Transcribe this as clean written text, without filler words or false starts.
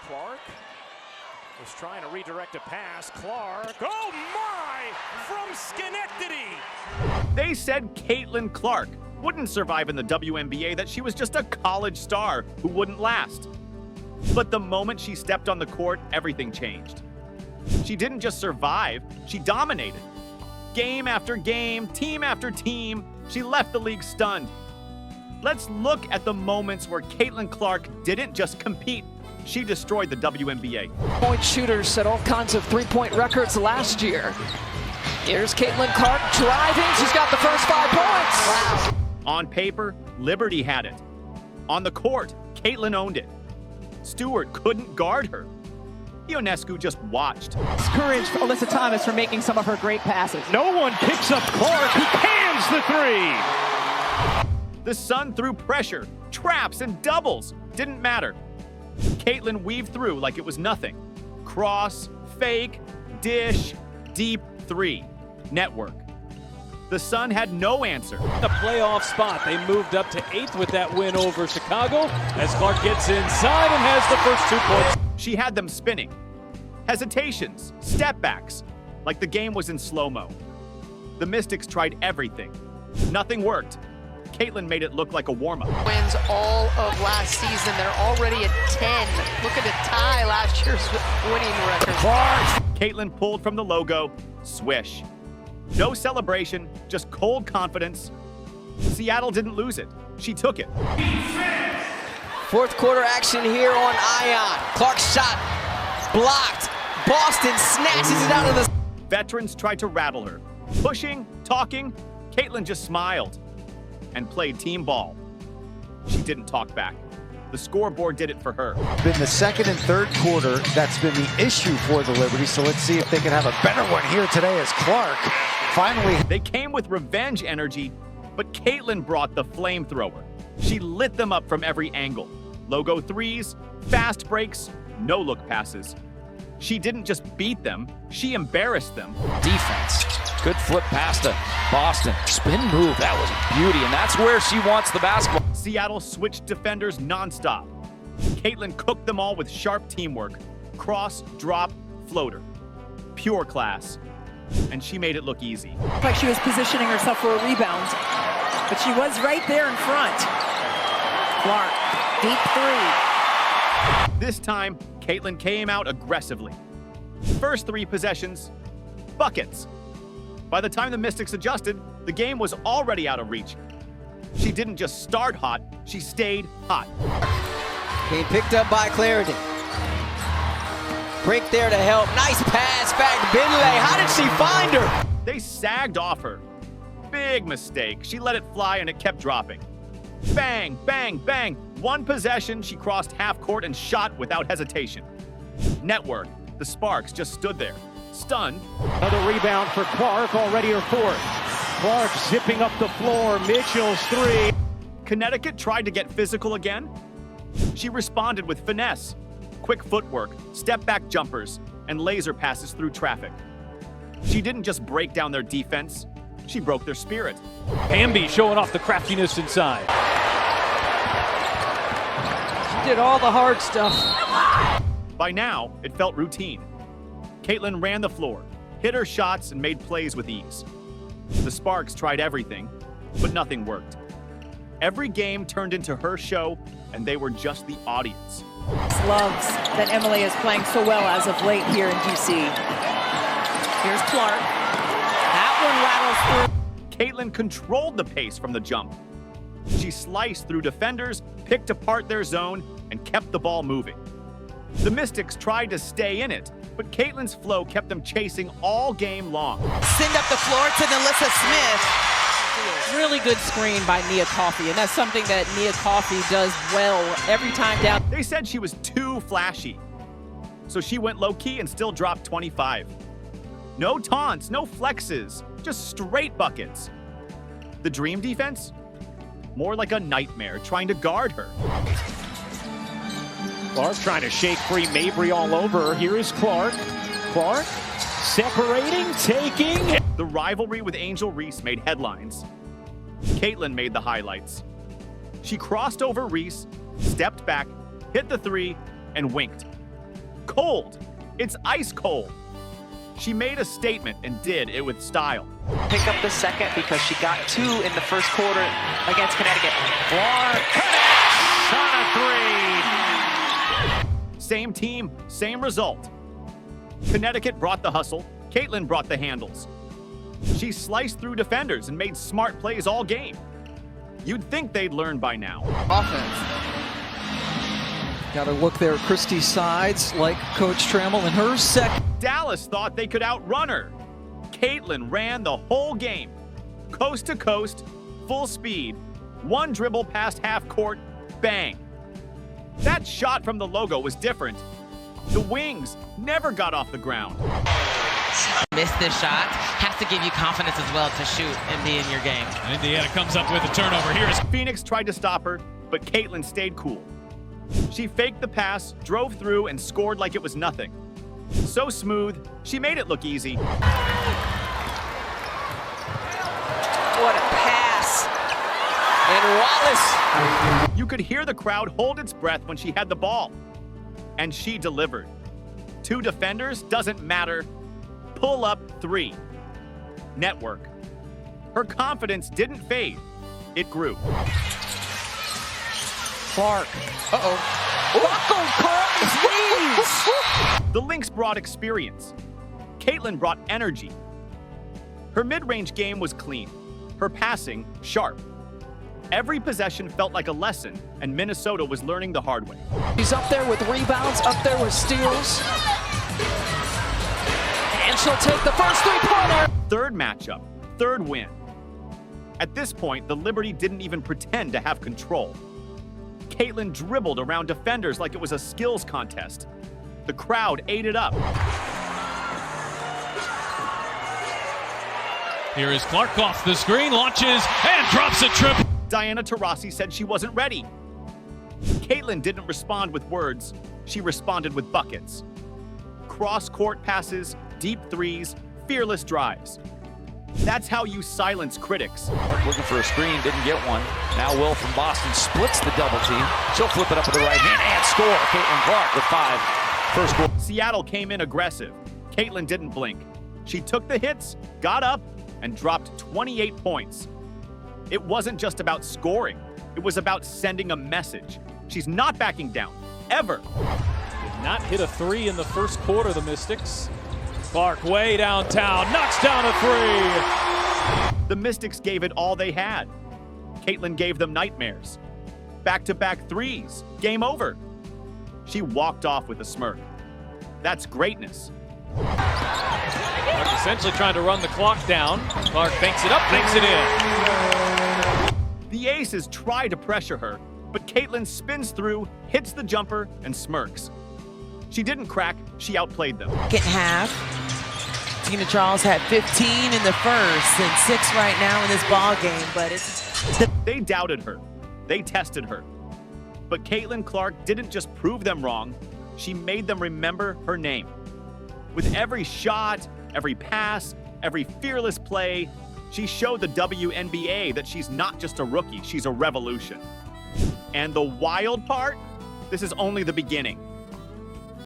Clark was trying to redirect a pass. Clark, oh my, from Schenectady. They said Caitlin wouldn't survive in the WNBA, that she was just a college star who wouldn't last. But the moment she stepped on the court, everything changed. She didn't just survive, she dominated. Game after game, team after team, she left the league stunned. Let's look at the moments where Caitlin Clark didn't just compete, she destroyed the WNBA. Point shooters set all kinds of three-point records last year. Here's Caitlin Clark driving. She's got the first 5 points. Wow. On paper, Liberty had it. On the court, Caitlin owned it. Stewart couldn't guard her. Ionescu just watched. Courage for Alyssa Thomas for making some of her great passes. No one picks up Clark, who cans the three. The Sun threw pressure, traps, and doubles. Didn't matter. Caitlin weaved through like it was nothing. Cross, fake, dish, deep three. Network. The Sun had no answer. The playoff spot. They moved up to 8th with that win over Chicago as Clark gets inside and has the first 2 points. She had them spinning. Hesitations, step backs, like the game was in slow-mo. The Mystics tried everything. Nothing worked. Caitlin made it look like a warm-up. Wins all of last season. They're already at 10. Look at the tie last year's winning record. Caitlin pulled from the logo, swish. No celebration, just cold confidence. Seattle didn't lose it. She took it. Fourth quarter action here on Ion. Clark's shot blocked. Boston snatches it out of the... Veterans tried to rattle her. Pushing, talking, Caitlin just smiled and played team ball. She didn't talk back. The scoreboard did it for her. Been the second and third quarter that's been the issue for the Liberty, so let's see if they can have a better one here today as Clark finally... They came with revenge energy, but Caitlin brought the flamethrower. She lit them up from every angle. Logo threes, fast breaks, no-look passes. She didn't just beat them, she embarrassed them. Defense. Good flip pass to Boston. Spin move, that was a beauty, and that's where she wants the basketball. Seattle switched defenders nonstop. Caitlin cooked them all with sharp teamwork. Cross, drop, floater. Pure class. And she made it look easy. Like she was positioning herself for a rebound, but she was right there in front. Clark, deep three. This time, Caitlin came out aggressively. First 3 possessions, buckets. By the time the Mystics adjusted, the game was already out of reach. She didn't just start hot, she stayed hot. Being picked up by Clarendon. Break there to help. Nice pass back. Binley. How did she find her? They sagged off her. Big mistake. She let it fly and it kept dropping. Bang, bang, bang. One possession, she crossed half court and shot without hesitation. Network. The Sparks just stood there, stunned. Another rebound for Clark, already her 4th. Clark zipping up the floor, Mitchell's 3. Connecticut tried to get physical again. She responded with finesse, quick footwork, step-back jumpers, and laser passes through traffic. She didn't just break down their defense, she broke their spirit. Hamby showing off the craftiness inside. She did all the hard stuff. By now, it felt routine. Caitlin ran the floor, hit her shots, and made plays with ease. The Sparks tried everything, but nothing worked. Every game turned into her show, and they were just the audience. Loves that Emily is playing so well as of late here in DC. Here's Clark. That one rattles through. Caitlin controlled the pace from the jump. She sliced through defenders, picked apart their zone, and kept the ball moving. The Mystics tried to stay in it, but Caitlin's flow kept them chasing all game long. Send up the floor to Alyssa Smith. Really good screen by Nia Coffey, and that's something that Nia Coffey does well every time down. They said she was too flashy, so she went low-key and still dropped 25. No taunts, no flexes, just straight buckets. The Dream defense? More like a nightmare trying to guard her. Clark trying to shake free Mabry all over her. Here is Clark. Clark separating, taking. The rivalry with Angel Reese made headlines. Caitlin made the highlights. She crossed over Reese, stepped back, hit the 3, and winked. cold. It's ice cold. She made a statement and did it with style. Pick up the second because she got 2 in the first quarter against Connecticut. Clark connects on a 3. Same team, same result. Connecticut brought the hustle. Caitlin brought the handles. She sliced through defenders and made smart plays all game. You'd think they'd learn by now. Offense. Got to look there at Christie's sides, like Coach Trammell in her second. Dallas thought they could outrun her. Caitlin ran the whole game. Coast to coast, full speed, 1 dribble past half court, bang. That shot from the logo was different. The wings never got off the ground. Miss this shot, has to give you confidence as well to shoot and be in your game. Indiana comes up with a turnover. Here is Phoenix tried to stop her, but Caitlin stayed cool. She faked the pass, drove through, and scored like it was nothing. So smooth, she made it look easy. What a pass. And Wallace. You could hear the crowd hold its breath when she had the ball. And she delivered. 2 defenders, doesn't matter. Pull up 3. Network. Her confidence didn't fade. It grew. Clark. Rocco Clark. The Lynx brought experience. Caitlin brought energy. Her mid-range game was clean. Her passing, sharp. Every possession felt like a lesson, and Minnesota was learning the hard way. She's up there with rebounds, up there with steals. And she'll take the first 3-pointer. Third matchup, third win. At this point, the Liberty didn't even pretend to have control. Caitlin dribbled around defenders like it was a skills contest. The crowd ate it up. Here is Clark off the screen, launches, and drops a triple. Diana Taurasi said she wasn't ready. Caitlin didn't respond with words. She responded with buckets. Cross-court passes, deep threes, fearless drives. That's how you silence critics. Looking for a screen, didn't get one. Now Will from Boston splits the double team. She'll flip it up with the right hand and score. Caitlin Clark with 5. First goal. Seattle came in aggressive. Caitlin didn't blink. She took the hits, got up, and dropped 28 points. It wasn't just about scoring. It was about sending a message. She's not backing down, ever. Did not hit a 3 in the first quarter, the Mystics. Clark way downtown, knocks down a 3. The Mystics gave it all they had. Caitlin gave them nightmares. Back-to-back threes, game over. She walked off with a smirk. That's greatness. Clark essentially trying to run the clock down. Clark banks it up, banks it in. The Aces try to pressure her, but Caitlin spins through, hits the jumper, and smirks. She didn't crack, she outplayed them. Second half, Tina Charles had 15 in the first and 6 right now in this ball game, but They doubted her. They tested her. But Caitlin Clark didn't just prove them wrong, she made them remember her name. With every shot, every pass, every fearless play, she showed the WNBA that she's not just a rookie, she's a revolution. And the wild part? This is only the beginning.